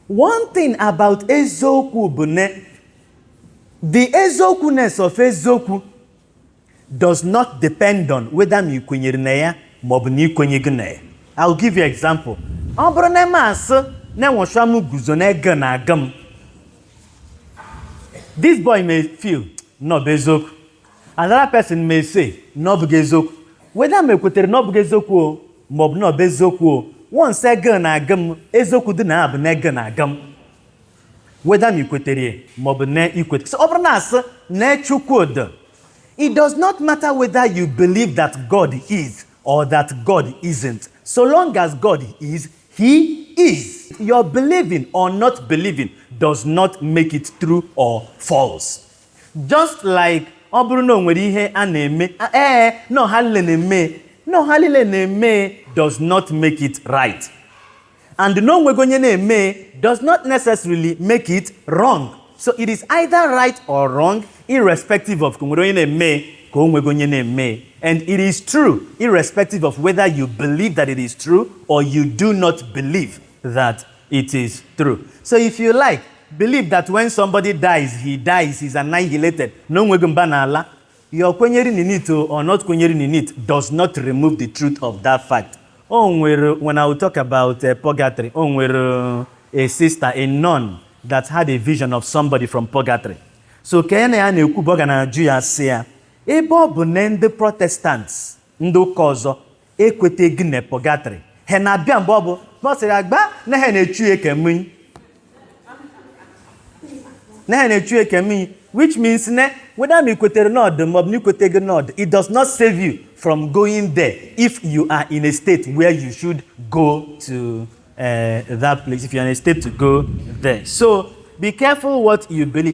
One thing about Eziokwu bụ the Eziokwuness of Eziokwu does not depend on whether you kwenyere na ya maọbụ na ikwenyeghi na ya. I'll give you an example. Ọ bụrụ na m asị na enwechwa m guzo na ego na aga m, this boy may feel no bụ eziokwu. Another person may say no bụ eziokwu. Whether m ekwetere no bụ eziokwu o maọbụ no bụ eziokwu o, once ego na aga m, eziokwu dị na abụ na ego na aga m. Whether m ikwetere maọbụ na ikwetere. So ọ bụrụ na asị na Chukwu dị, it does not matter whether you believe that God is or that God isn't. So long as God is, He is. Your believing or not believing does not make it true or false. Just like ọ bụrụ na o nwere ihe a na-eme, no ha lile na-eme does not make it right. And no nwego onye na-eme does not necessarily make it wrong. So it is either right or wrong, irrespective of nwere onye na-eme ka o nwego onye na-eme. And it is true, irrespective of whether you believe that it is true or you do not believe that it is true. So if you like, believe that when somebody dies, he dies, he's annihilated. No nwego mba n'ala. Your kwenyere in it or not kwenyere in it does not remove the truth of that fact. When I will talk about purgatory, a sister, a nun, that had a vision of somebody from purgatory. So kene ya na-ekwu boga na Jew ya sị ya, ebe ọ bụ na ndị Protestants ndị ụka ọzọ ekweteghị na purgatory, ha na-abịa mgbe ọ bụ bọsịrị agba na ha na-echu ekemị. Na ha na-echu ekemị, which means whether you kwetere nod maọbụ na ikweteghị nod, it does not save you from going there if you are in a state where you should go to that place, if you're in a state to go there. So be careful what you believe.